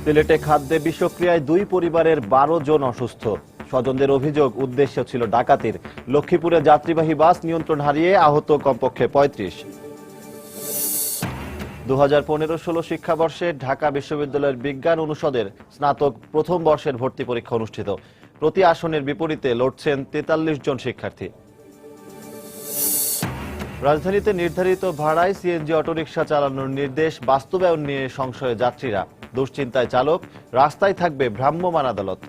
সিলেটে খাদ্যে বিষক্রিয়ায় দুই পরিবারের ১২ জন অসুস্থ। স্বজনদের অভিযোগ উদ্দেশ্য ছিল ডাকাতির। লক্ষ্মীপুরে যাত্রীবাহী বাস নিয়ন্ত্রণ হারিয়ে আহত কমপক্ষে ৩৫। ২০১৫-১৬ শিক্ষাবর্ষে ঢাকা বিশ্ববিদ্যালয়ের বিজ্ঞান অনুষদের স্নাতক প্রথম বর্ষের ভর্তি পরীক্ষা অনুষ্ঠিত। প্রতি আসনের বিপরীতে লড়ছেন ৪৩ জন শিক্ষার্থী। রাজধানীতে নির্ধারিত ভাড়ায় সিএনজি অটোরিকশা চালানোর নির্দেশ বাস্তবায়ন নিয়ে সংশয়ে যাত্রীরা। দুশ্চিন্তায় চালক, রাস্তায় থাকবে ভ্রাম্যমাণ আদালত।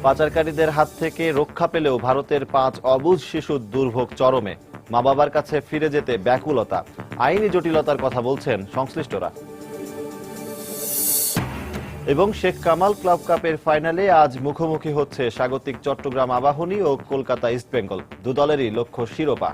পাচারকারীদের হাত থেকে রক্ষা পেলেও ভারতের ৫ অবুঝ শিশুর দুর্ভোগ চরমে। মা বাবার কাছে ফিরে যেতে ব্যাকুলতা। আইনি জটিলতার কথা বলছেন সংশ্লিষ্টরা। এবং শেখ কামাল ক্লাব কাপের ফাইনালে আজ মুখোমুখি হচ্ছে স্বাগতিক চট্টগ্রাম আবাহনী ও কলকাতা ইস্টবেঙ্গল। দু দলেরই লক্ষ্য শিরোপা।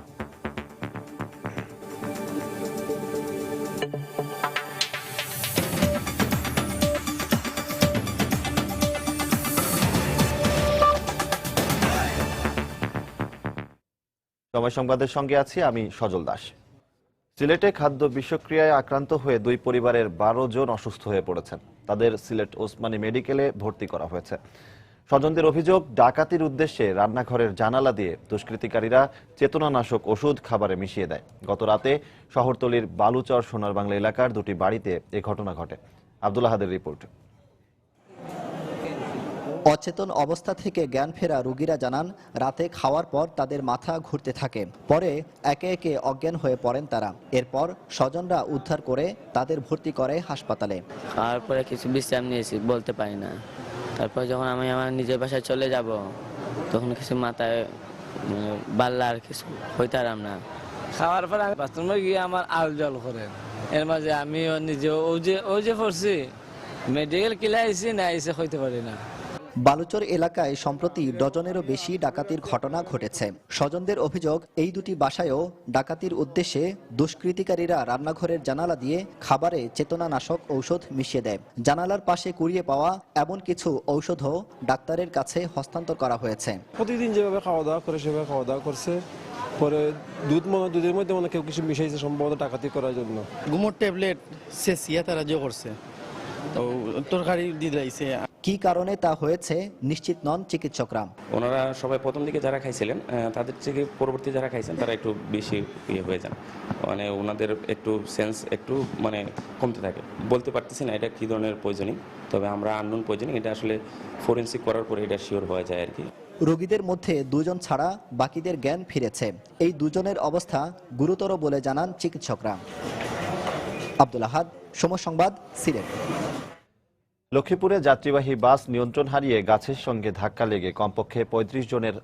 সময় সংবাদের সঙ্গে আছি আমি সজল দাস। সিলেটে খাদ্য বিষক্রিয়ায় আক্রান্ত হয়ে দুই পরিবারের ১২ জন অসুস্থ হয়ে পড়েছেন। তাদের সিলেট ওসমানী মেডিকেলে ভর্তি করা হয়েছে। স্বজনদের অভিযোগ, ডাকাতির উদ্দেশ্যে রান্নাঘরের জানালা দিয়ে দুষ্কৃতিকারীরা চেতনানাশক ওষুধ খাবারে মিশিয়ে দেয়। গত রাতে শহরতলির বালুচর সোনার বাংলা এলাকার দুটি বাড়িতে এ ঘটনা ঘটে। আব্দুল আহাদের রিপোর্ট। অচেতন অবস্থা থেকে জ্ঞান ফেরা রোগীরা জানান, রাতে খাওয়ার পর তাদের মাথা ঘুরতে থাকে। পরে একে একে অজ্ঞান হয়ে পড়েন তারা। এরপর স্বজনরা উদ্ধার করে তাদের ভর্তি করে হাসপাতালে। খাওয়ার পরে কিছু বিশ্রাম নিয়েছি, বলতে পারি না। তারপর যখন আমি আমার নিজের বাসায় চলে যাব, তখন কিছু মাথায় বাল্লা আর কিছু হইতারাম না। খাওয়ার পরে আমি বাথরুমে গিয়ে আমার আল জল করে, এর মাঝে আমিও নিজে ওই যে পড়ছি মেডিকেল কিলা আইসি না আইসে হইতে পারি না। বালুচর এলাকায় সম্প্রতি ডজনেরও বেশি ডাকাতির ঘটনা ঘটেছে। স্বজনদের অভিযোগ, এই দুটি বাসায়ও ডাকাতির উদ্দেশ্যে দুষ্কৃতিকারীরা রান্নাঘরের জানালা দিয়ে খাবারে চেতনানাশক ঔষধ মিশিয়ে দেয়। জানালার পাশে কুড়িয়ে পাওয়া এমন কিছু ঔষধও ডাক্তারের কাছে হস্তান্তর করা হয়েছে। প্রতিদিন যেভাবে খাওয়া দাওয়া করে সেভাবে খাওয়া দাওয়া করছে। পরে দুধের মধ্যে মনে কেউ কিছু মিশাইছে, সম্ভবত ডাকাতি করার জন্য। ঘুমোর ট্যাবলেট সেসিয়া তারা যে করছে, তো তরকারি দিলাইছে। কি কারণে তা হয়েছে নিশ্চিত নন চিকিৎসকরা। ওনারা সবাই প্রথম দিকে যারা খাইছিলেন, তাদের থেকে পরবর্তী যারা খাইছেন তারা একটু বেশি হয়ে যান, মানে ওনাদের একটু সেন্স একটু মানে কমতে থাকে। বলতে পারতেছি না এটা কী ধরনের পয়জনিং, তবে আমরা আননোন পয়জনিং, এটা আসলে ফরেন্সিক করার পরে এটা শিওর হওয়া যায় আর কি। রোগীদের মধ্যে ২ জন ছাড়া বাকিদের জ্ঞান ফিরেছে। এই দুজনের অবস্থা গুরুতর বলে জানান চিকিৎসকরা। আব্দুল আহাদ, সময় সংবাদ, সিলেট। লক্ষ্মীপুরে যাত্রীবাহী বাস নিয়ন্ত্রণ হারিয়ে গাছের সঙ্গে ধাক্কা লেগে কমপক্ষে ৩৫ জনের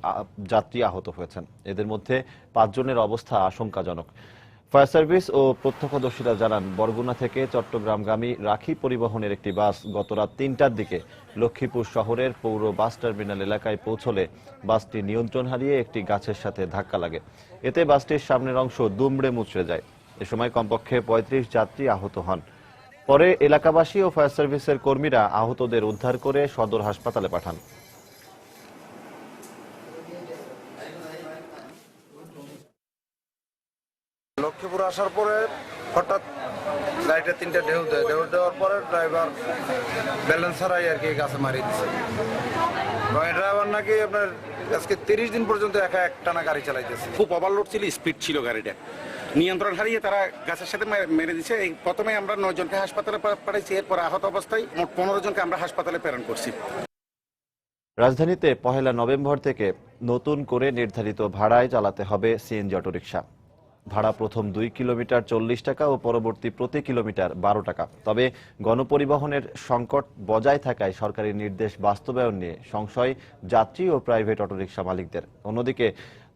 যাত্রী আহত হয়েছেন। এদের মধ্যে ৫ জনের অবস্থা আশঙ্কাজনক। ফায়ার সার্ভিস ও প্রত্যক্ষদর্শীরা জানান, বরগুনা থেকে চট্টগ্রামগামী রাখি পরিবহনের একটি বাস গত রাত ৩টার দিকে লক্ষ্মীপুর শহরের পৌর বাস টার্মিনাল এলাকায় পৌঁছলে বাসটি নিয়ন্ত্রণ হারিয়ে একটি গাছের সাথে ধাক্কা লাগে। এতে বাসটির সামনের অংশ দুমড়ে মুচড়ে যায়। এ সময় কমপক্ষে ৩৫ যাত্রী আহত হন। পরে এলাকাবাসী ও ফায়ার সার্ভিসের কর্মীরা আহতদের উদ্ধার করে সদর হাসপাতালে পাঠান। লক্ষ্মীপুর আসার পরে হঠাৎ গাড়িটা ৩টা ঢেউ দেওয়ার পরে ড্রাইভার ব্যালেন্স হারাই আর কি গাছে মারিয়ে দিচ্ছে। ড্রাইভার নাকি আপনার আজকে ৩০ দিন পর্যন্ত একা একটানা গাড়ি চালাইতেছে। খুব ওভারলোড ছিল, স্পিড ছিল গাড়িটা, নিয়ন্ত্রণ হারিয়ে তারা গাছের সাথে মেরে দিচ্ছে। এই প্রথমে আমরা ৯ জনকে হাসপাতালে পাঠাইছি, এরপর আহত অবস্থায় মোট ১৫ জনকে আমরা হাসপাতালে প্রেরণ করছি। রাজধানীতে ১ নভেম্বর থেকে নতুন করে নির্ধারিত ভাড়ায় চালাতে হবে সিএনজি অটোরিকশা। ভাড়া প্রথম ২ কিলোমিটার ৪০ টাকা ও পরবর্তী প্রতি কিলোমিটার ১২ টাকা। তবে গণপরিবহনের সংকট বজায় থাকায় সরকারি নির্দেশ বাস্তবায়ন নিয়ে সংশয় যাত্রী ও প্রাইভেট অটোরিকশা মালিকদের। অন্যদিকে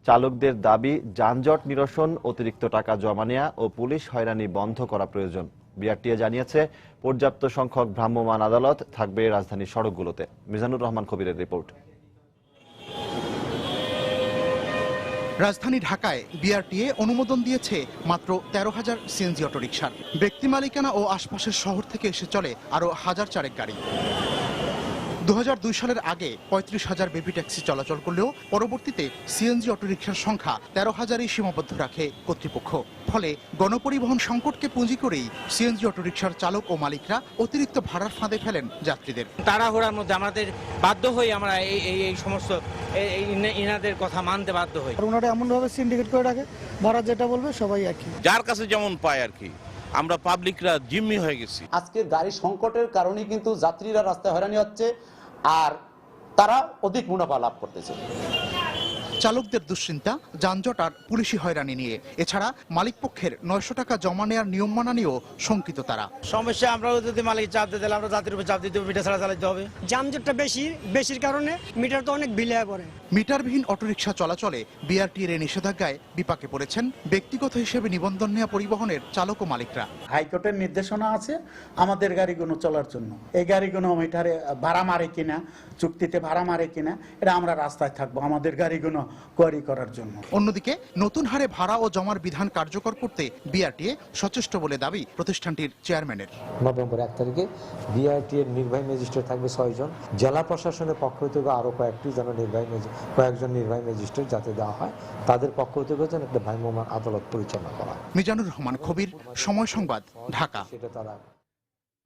চালকদের দাবি, যানজট নিরসন, অতিরিক্ত টাকা জমা নেওয়া ও পুলিশ হয়রানি বন্ধ করা প্রয়োজন। বিআরটিএ জানিয়েছে, পর্যাপ্ত সংখ্যক ভ্রাম্যমাণ আদালত থাকবে রাজধানীর সড়কগুলোতে। মিজানুর রহমান কবিরের রিপোর্ট। রাজধানী ঢাকায় বিআরটিএ অনুমোদন দিয়েছে মাত্র ১৩,০০০ সিএনজি অটোরিকশার। ব্যক্তি মালিকানা ও আশপাশের শহর থেকে এসে চলে আরও ১,০০০ গাড়ি। 2002 সালের আগে 35,000 বেবি ট্যাক্সি চলাচল করলেও পরবর্তীতে সিএনজি অটোরিকশার সংখ্যা 13,000-এই সীমাবদ্ধ রাখে কর্তৃপক্ষ। ফলে গণপরিবহন সংকটকে পুঁজি করেই সিএনজি অটোরিকশার চালক ও মালিকরা অতিরিক্ত ভাড়ার ফাঁদে ফেলেন যাত্রীদের। তাড়াহুড়ার মধ্যে আমাদের বাধ্য হই আমরা এই সমস্ত ইনাদের কথা মানতে বাধ্য হই। ওনারা এমনভাবে সিন্ডিকেট করে রাখে, ভাড়া যেটা বলবে সবাই একই, যার কাছে যেমন পায় আর কি। আমরা পাবলিকরা জিম্মি হয়ে গেছি। আজকে গাড়ি সংকটের কারণে কিন্তু যাত্রীরা রাস্তায় হয়রানি হচ্ছে আর তারা অধিক মুনাফা লাভ করতেছে। চালকদের দুশ্চিন্তা, যানজট আর পুলিশি হয়রানি নিয়ে। এছাড়া মালিক পক্ষের 900 টাকা জমা নেওয়ার নিয়ম মানা নিয়েও শঙ্কিত তারা। সমস্যা আমরাও যদি মালিক চাপ দিতে আমরা যাত্রীর উপর চাপ দিতে হবে, মিটার ছাড়া চালাতে হবে। যানজটটা বেশির কারণে মিটার তো অনেক বিলে পড়ে। মিটারবিহীন অটোরিকশা চলাচলে বিআরটিএর এই নিষেধাজ্ঞায় বিপাকে পড়েছেন ব্যক্তিগত হিসেবে নিবন্ধন নেওয়া পরিবহনের চালক ও মালিকরা। হাইকোর্টের নির্দেশনা আছে আমাদের গাড়িগুলো চলার জন্য। এই গাড়িগুলো মিটারে ভাড়া মারে কিনা, চুক্তিতে ভাড়া মারে কিনা, এটা আমরা রাস্তায় থাকবো আমাদের গাড়িগুলো কোয়ারি করার জন্য। অন্যদিকে নতুন হারে ভাড়া ও জমার বিধান কার্যকর করতে বিআরটিএ সচেষ্ট বলে দাবি প্রতিষ্ঠানটির চেয়ারম্যানের। নভেম্বর 1 তারিখে বিআরটিএর নির্বাহী ম্যাজিস্ট্রেট থাকবে 6 জন, জেলা প্রশাসনের পক্ষ থেকে আরো কয়েকজন নির্বাহী ম্যাজিস্ট্রেট যাতে দেওয়া হয়, তাদের পক্ষ থেকে যেন একটা ভ্রাম্যমাণ আদালত পরিচালনা করা। মিজানুর রহমান কবির, সময় সংবাদ, ঢাকা।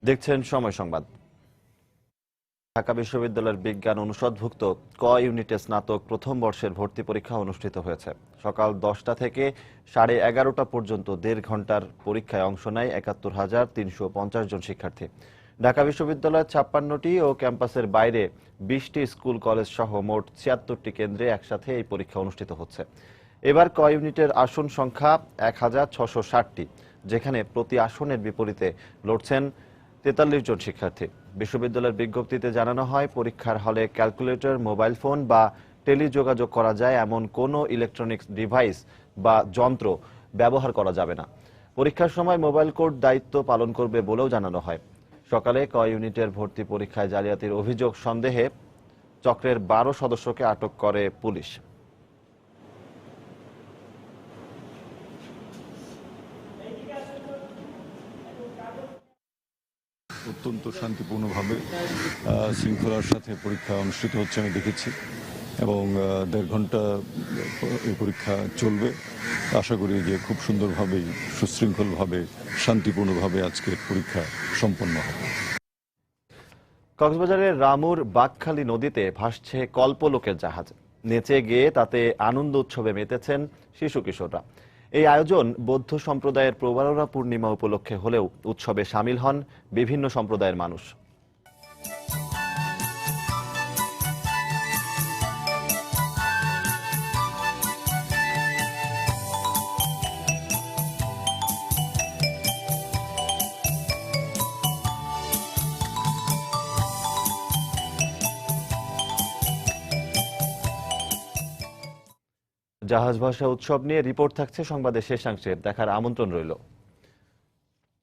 দেখছেন সময় সংবাদ। ঢাকা বিশ্ববিদ্যালয়ের বিজ্ঞান অনুষদভুক্ত ক ইউনিটে স্নাতক প্রথম বর্ষের ভর্তি পরীক্ষা অনুষ্ঠিত হয়েছে। সকাল 10টা থেকে 11:30টা পর্যন্ত 1.5 ঘন্টার পরীক্ষায় অংশ নেয় 71,350 জন শিক্ষার্থী। ঢাকা বিশ্ববিদ্যালয়ের 56টি ও ক্যাম্পাসের বাইরে 20টি স্কুল কলেজ সহ মোট 76টি কেন্দ্রে একসাথে এই পরীক্ষা অনুষ্ঠিত হচ্ছে। এবার ক ইউনিটের আসন সংখ্যা 1,660টি, যেখানে প্রতি আসনের বিপরীতে লড়ছেন 43 জন শিক্ষার্থী। বিশ্ববিদ্যালয়ের বিজ্ঞপ্তিতে জানানো হয়, পরীক্ষার হলে ক্যালকুলেটর, মোবাইল ফোন বা টেলিযোগাযোগ করা যায় এমন কোনো ইলেকট্রনিক্স ডিভাইস বা যন্ত্র ব্যবহার করা যাবে না। পরীক্ষার সময় মোবাইল কোর্ট দায়িত্ব পালন করবে বলেও জানানো হয়। সকালে ক ইউনিটের ভর্তি পরীক্ষায় জালিয়াতির অভিযোগ সন্দেহে চক্রের 12 সদস্যকে আটক করে পুলিশ। অত্যন্ত শান্তিপূর্ণভাবে শৃঙ্খলার সাথে পরীক্ষা অনুষ্ঠিত হচ্ছে আমি দেখেছি, এবং 1.5 ঘন্টা এই পরীক্ষা চলবে। আশা করি যে খুব সুন্দরভাবেই, সুশৃঙ্খলভাবে, শান্তিপূর্ণভাবে আজকের পরীক্ষা সম্পন্ন হবে। কক্সবাজারের রামুর বাঘখালী নদীতে ভাসছে কল্পলোকের জাহাজ। নেচে গেয়ে তাতে আনন্দ উৎসবে মেতেছেন শিশু কিশোররা। এই আয়োজন বৌদ্ধ সম্প্রদায়ের প্রবারণা পূর্ণিমা উপলক্ষে হলেও উৎসবে সামিল হন বিভিন্ন সম্প্রদায়ের মানুষ। জাহাজ ভাষা উৎসব নিয়ে রিপোর্ট থাকছে সংবাদের শেষাংশে, দেখার আমন্ত্রণ রইল।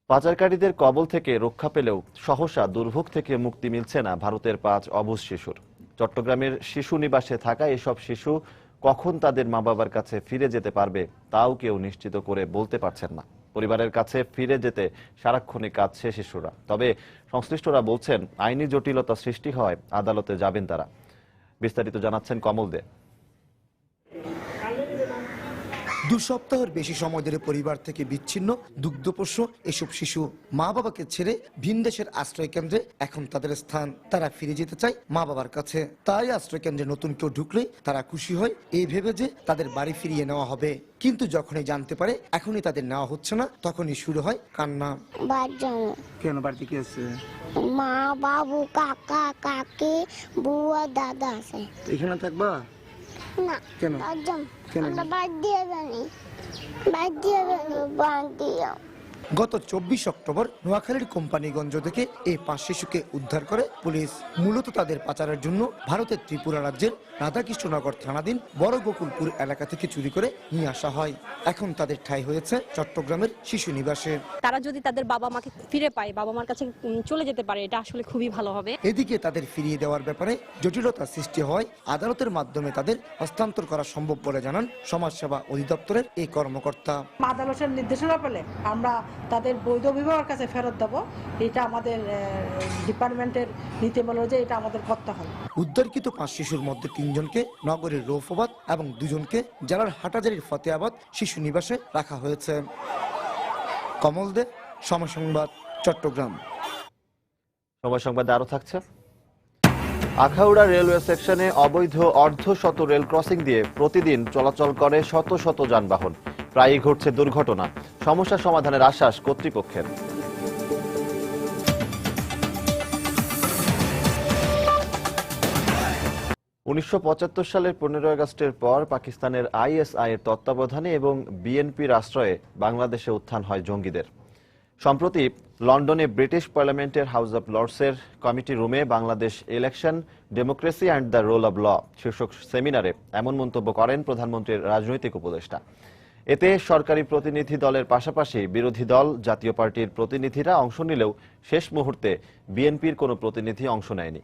পাচারকারীদের কবল থেকে রক্ষা পেলেও সহসা দুর্ভোগ থেকে মুক্তি মিলছে না ভারতের 5 অবুঝ শিশুর। চট্টগ্রামের শিশু নিবাসে থাকা এসব শিশু কখন তাদের মা বাবার কাছে ফিরে যেতে পারবে তাও কেউ নিশ্চিত করে বলতে পারছেন না। পরিবারের কাছে ফিরে যেতে সারাক্ষণই কাঁদছে শিশুরা। তবে সংশ্লিষ্টরা বলছেন, আইনি জটিলতা সৃষ্টি হয় আদালতে যাবেন তারা। বিস্তারিত জানাচ্ছেন কমল দে। 2 সপ্তাহের বেশি সময় ধরে পরিবার থেকে বিচ্ছিন্ন দুগ্ধপোষ্য এসব শিশু মা বাবাকে ছেড়ে ভিন দেশের আশ্রয় কেন্দ্রে এখন তাদের স্থান। তারা ফিরে যেতে চায় মা বাবার কাছে। তাই আশ্রয় কেন্দ্রে নতুন কেউ ঢুকলেই তারা খুশি হয় এই ভেবে যে তাদের বাড়ি ফিরিয়ে নেওয়া হবে। কিন্তু যখনই জানতে পারে এখনই তাদের নেওয়া হচ্ছে না, তখনই শুরু হয় কান্না। কেন বাড়িতে কি আছে? মা, বাবু, কাকা, কাকি, বুয়া, দাদা আছে। এখানে থাকবা না? কেন? বাদ দিয়ে জানি, বাদ দিয়ে জানি, বাদ দিয়ে। গত 24 অক্টোবর নোয়াখালীর কোম্পানিগঞ্জ থেকে এই 5 শিশুকে উদ্ধার করে পুলিশ। মূলত তাদের পাচারের জন্য ভারতের ত্রিপুরা রাজ্যের রাধাকৃষ্ণনগর থানাধীন বড় গোকুলপুর এলাকা থেকে চুরি করে নিয়ে আসা হয়। এখন তাদের ঠাঁই হয়েছে চট্টগ্রামের শিশু নিবাসে। তারা যদি তাদের বাবা মাকে ফিরে পায়, বাবা মার কাছে চলে যেতে পারে, এটা আসলে খুবই ভালো হবে। এদিকে তাদের ফিরিয়ে দেওয়ার ব্যাপারে জটিলতা সৃষ্টি হয় আদালতের মাধ্যমে তাদের হস্তান্তর করা সম্ভব বলে জানান সমাজসেবা অধিদপ্তরের এই কর্মকর্তা। আদালতের নির্দেশনা পেলে আমরা তাদের বৈধ অভিভাবকের কাছে ফেরত দেবো, এটা আমাদের ডিপার্টমেন্টের নীতি বলল যে এটা আমাদের করতে হবে। উদ্ধারকৃত 5 শিশুর মধ্যে 3 জনকে নগরের রৌফাবাদ এবং 2 জনকে জেলার হাটাজারির ফতেহাবাদ শিশু নিবাসে রাখা হয়েছে। কমল দে, সময় সংবাদ, চট্টগ্রাম। সময় সংবাদে আরো থাকছে। আখাউড়া রেলওয়ে সেকশনে অবৈধ অর্ধশত রেল ক্রসিং দিয়ে প্রতিদিন চলাচল করে শত শত যানবাহন। প্রায়ই ঘটছে দুর্ঘটনা। সমস্যা সমাধানের আশ্বাস কর্তৃপক্ষের। 1975 সালের 15 আগস্টের পর পাকিস্তানের আইএসআই এর তত্ত্বাবধানে এবং বিএনপির আশ্রয়ে বাংলাদেশে উত্থান হয় জঙ্গিদের। সম্প্রতি লন্ডনে ব্রিটিশ পার্লামেন্টের হাউস অব লর্ডসের কমিটি রুমে Bangladesh election, democracy and the rule of law শীর্ষক সেমিনারে এমন মন্তব্য করেন প্রধানমন্ত্রীর রাজনৈতিক উপদেষ্টা। এতে সরকারি প্রতিনিধি দলের পাশাপাশি বিরোধী দল, জাতীয় পার্টির প্রতিনিধিরা অংশ নিলেও শেষ মুহূর্তে বিএনপির কোনো প্রতিনিধি অংশ নেয়নি।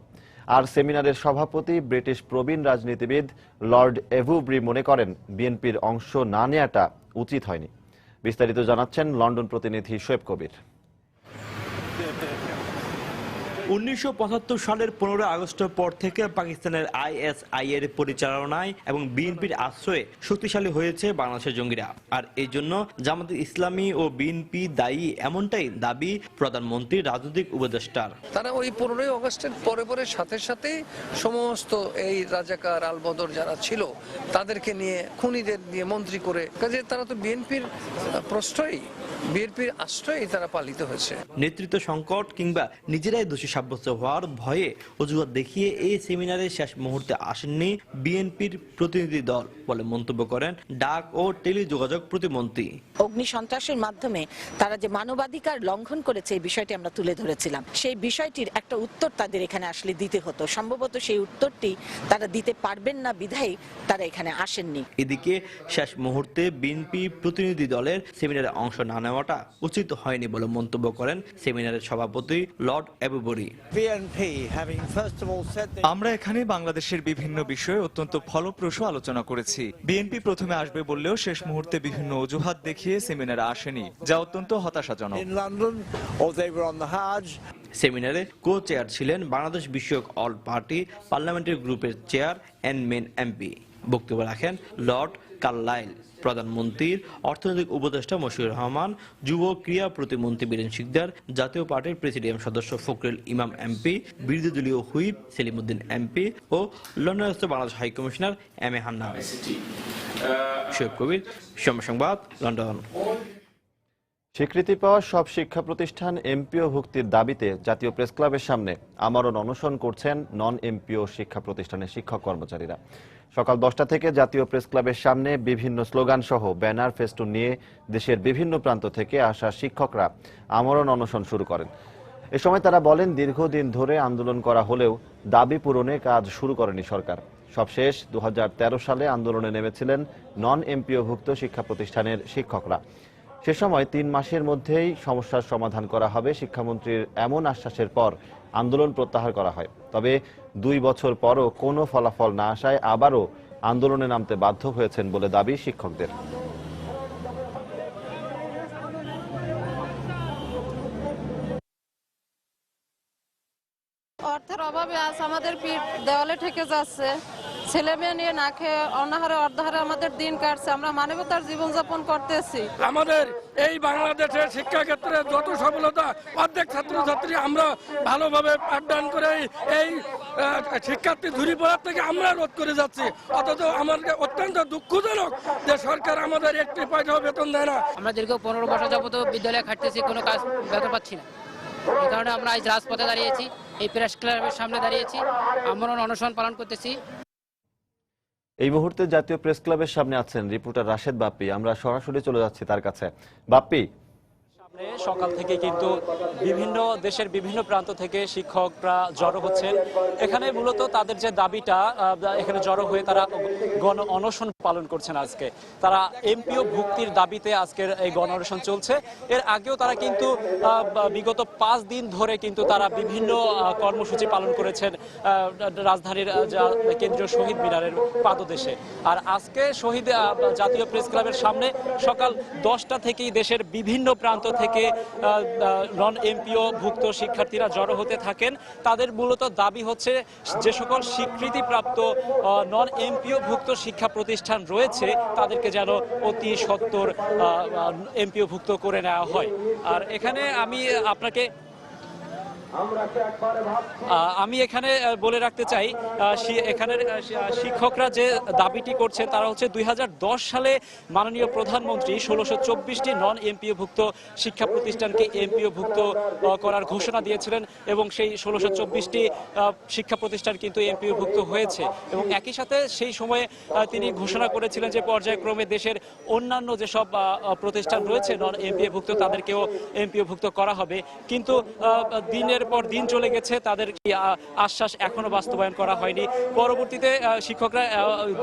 আর সেমিনারের সভাপতি ব্রিটিশ প্রবীণ রাজনীতিবিদ লর্ড এভুব্রি মনে করেন বিএনপির অংশ না নেওয়াটা উচিত হয়নি। বিস্তারিত জানাচ্ছেন লন্ডন প্রতিনিধি শোয়েব কবির। 1975 সালের 15 আগস্টের পর থেকে পাকিস্তানের আইএসআই এর পরিচালনায় এবং বিএনপির আশ্রয়ে শক্তিশালী হয়েছে বাংলাদেশের জঙ্গিরা। আর এই জন্য জামাতে ইসলামী ও বিএনপি দায়ী, এমনটাই দাবি প্রধানমন্ত্রীর রাজনৈতিক উপদেষ্টার। তারা ওই 15 আগস্টের পরে সাথে সাথে সমস্ত এই রাজাকার আলবদর যারা ছিল তাদেরকে নিয়ে, খুনিদের নিয়ে মন্ত্রী করে, কাজে তারা তো বিএনপির প্রশ্রয়ী, বিএনপির আশ্রয়ই তারা পালিত হয়েছে। নেতৃত্ব সংকট কিংবা নিজেরাই দোষী সাব্যস্ত হওয়ার ভয়ে অজুহাত দেখিয়ে এই সেমিনারে শেষ মুহূর্তে আসেননি বিএনপির প্রতিনিধি দল বলে মন্তব্য করেন ডাক ও টেলিযোগাযোগ প্রতিমন্ত্রী। অগ্নি সন্ত্রাসের মাধ্যমে তারা যে মানবাধিকার লঙ্ঘন করেছে এই বিষয়টি আমরা তুলে ধরেছিলাম। সেই বিষয়টির একটা উত্তর তাদের এখানে আসলে দিতে হতো। সম্ভবত সেই উত্তরটি তারা দিতে পারবেন না বিধায় তারা এখানে আসেননি। এদিকে শেষ মুহূর্তে বিএনপি প্রতিনিধি দলের সেমিনারে অংশ না নেওয়াটা উচিত হয়নি বলে মন্তব্য করেন সেমিনারের সভাপতি লর্ড এভুব্রি। আমরা এখানে বাংলাদেশের বিভিন্ন বিষয়ে অত্যন্ত ফলপ্রসূ আলোচনা করেছি। বিএনপি প্রথমে আসবে বললেও শেষ মুহূর্তে বিভিন্ন অজুহাত দেখিয়ে সেমিনারে আসেনি, যা অত্যন্ত হতাশাজনক। সেমিনারে কো চেয়ার ছিলেন বাংলাদেশ বিষয়ক অল পার্টি পার্লামেন্টারি গ্রুপের চেয়ার এন্ড মেন এমপি। বক্তব্য রাখেন লর্ড কার্লাইল, প্রধানমন্ত্রীর অর্থনৈতিক উপদেষ্টা মশিউর রহমান, যুব ক্রীড়া প্রতিমন্ত্রী বীরেন শিকদার, জাতীয় পার্টির প্রেসিডিয়াম সদস্য ফখরুল ইমাম এমপি, বিরোধী দলীয় whip Salimuddin MP O লন্ডনস্থ Bangladesh high commissioner M A Hannan. Shoaib কবির, সময় সংবাদ, লন্ডন। স্বীকৃতি পাওয়া সব শিক্ষা প্রতিষ্ঠান এমপিও ভুক্তির দাবিতে জাতীয় প্রেস ক্লাবের সামনে আমরণ অনশন করছেন নন এমপিও শিক্ষা প্রতিষ্ঠানের শিক্ষক কর্মচারীরা। সকাল 10টা থেকে জাতীয় প্রেস ক্লাবের সামনে বিভিন্ন স্লোগান সহ ব্যানার, ফেস্টুন নিয়ে দেশের বিভিন্ন প্রান্ত থেকে আসা শিক্ষকরা আমরণ অনশন শুরু করেন। এ সময় তারা বলেন, দীর্ঘদিন ধরে আন্দোলন করা হলেও দাবি পূরণে কাজ শুরু করেনি সরকার। সবশেষ 2013 সালে আন্দোলনে নেমেছিলেন নন এমপিওভুক্ত শিক্ষা প্রতিষ্ঠানের শিক্ষকরা। সে সময় 3 মাসের মধ্যেই সমস্যার সমাধান করা হবে শিক্ষামন্ত্রীর এমন আশ্বাসের পর আন্দোলন প্রত্যাহার করা হয়। তবে 2 বছর পরও কোনো ফলাফল না আসায় আবারও আন্দোলনে নামতে বাধ্য হয়েছেন বলে দাবি শিক্ষকদের। অর্থের অভাবে আজ আমাদের পিঠ দেওয়ালে ঠেকে যাচ্ছে। ছেলে মেয়ে নিয়ে না খেয়ে অনাহারে অর্ধাহারে আমাদের দিন কাটছে। আমরা মানবতার জীবনযাপন করতেছি। আমাদের এই বাংলাদেশের শিক্ষা ক্ষেত্রে যত সফলতা, অর্ধেক ছাত্রছাত্রী আমরা ভালোভাবে পাঠদান করে এই শিক্ষার্থী ঝুরি পড়ার থেকে আমরা রোধ করে যাচ্ছি। অথচ আমাদের অত্যন্ত দুঃখজনক যে সরকার আমাদের একটি পয়সাও বেতন দেয় না। আমরা দীর্ঘ 15 বছর যাবত বিদ্যালয়ে খাটতেছি, কোনো কাজ বেতন পাচ্ছি না। এই কারণে আমরা আজ রাজপথে দাঁড়িয়েছি, এই প্রেস ক্লাবের সামনে দাঁড়িয়েছি, আমরা অনশন পালন করতেছি। এই মুহূর্তে জাতীয় প্রেস ক্লাবের সামনে আছেন রিপোর্টার রাশেদ বাপ্পি। আমরা সরাসরি চলে যাচ্ছি তার কাছে। বাপ্পি, সকাল থেকে কিন্তু বিভিন্ন দেশের বিভিন্ন প্রান্ত থেকে শিক্ষকরা জড়ো হচ্ছেন। এখানে মূলত তাদের যে দাবিটা, এখানে জড়ো হয়ে তারা গণ অনশন পালন করছেন আজকে। তারা এমপিও ভুক্তির দাবিতে আজকের এই গণঅনশন চলছে। এর আগেও তারা কিন্তু বিগত 5 দিন ধরে কিন্তু তারা বিভিন্ন কর্মসূচি পালন করেছেন রাজধানীর কেন্দ্রীয় শহীদ মিনারের পাদদেশে। আর আজকে শহীদ জাতীয় প্রেস ক্লাবের সামনে সকাল 10টা থেকেই দেশের বিভিন্ন প্রান্ত থেকে নন এমপিও ভুক্ত শিক্ষার্থীরা জড়ো হতে থাকেন। তাদের মূলত দাবি হচ্ছে যে সকল স্বীকৃতিপ্রাপ্ত নন এমপিও ভুক্ত শিক্ষা প্রতিষ্ঠান রয়েছে তাদেরকে যেন অতি সত্বর এমপিও ভুক্ত করে নেওয়া হয়। আর এখানে আমি এখানে বলে রাখতে চাই এখানের শিক্ষকরা যে দাবিটি করছে তারা হচ্ছে 2010 সালে মাননীয় প্রধানমন্ত্রী 1624টি নন এমপিও ভুক্ত শিক্ষা প্রতিষ্ঠানকে এমপিও ভুক্ত করার ঘোষণা দিয়েছিলেন এবং সেই 1624টি শিক্ষা প্রতিষ্ঠান কিন্তু এমপিও ভুক্ত হয়েছে। এবং একই সাথে সেই সময়ে তিনি ঘোষণা করেছিলেন যে পর্যায়ক্রমে দেশের অন্যান্য যেসব প্রতিষ্ঠান রয়েছে নন এমপিও ভুক্ত তাদেরকেও এমপিও ভুক্ত করা হবে। কিন্তু দিনের পর দিন চলে গেছে, তাদের আশ্বাস এখনো বাস্তবায়ন করা হয়নি। পরবর্তীতে শিক্ষকরা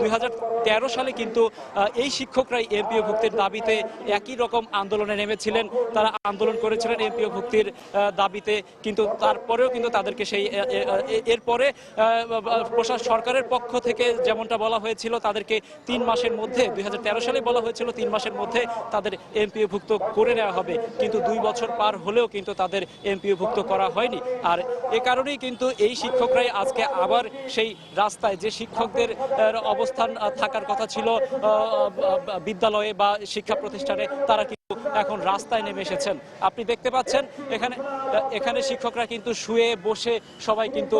2013 সালে কিন্তু এই শিক্ষকরাই এমপিও ভুক্তির দাবিতে একই রকম আন্দোলনে নেমেছিলেন। তারা আন্দোলন করেছিলেন এমপিও ভুক্তির দাবিতে, কিন্তু তারপরেও কিন্তু তাদেরকে সেই এরপরে সরকারের পক্ষ থেকে যেমনটা বলা হয়েছিল তাদেরকে 3 মাসের মধ্যে 2013 সালে বলা হয়েছিল 3 মাসের মধ্যে তাদের এমপিও ভুক্ত করে নেওয়া হবে, কিন্তু 2 বছর পার হলেও কিন্তু তাদের এমপিও ভুক্ত করা হয়নি। আর এ কারণেই কিন্তু এই শিক্ষকরাই আজকে আবার সেই রাস্তায়, যে শিক্ষকদের অবস্থান থাকার কথা ছিল বিদ্যালয়ে বা শিক্ষা প্রতিষ্ঠানে, তারা কিন্তু এখন রাস্তায় নেমে এসেছেন। আপনি দেখতে পাচ্ছেন এখানে শিক্ষকরা কিন্তু শুয়ে বসে সবাই কিন্তু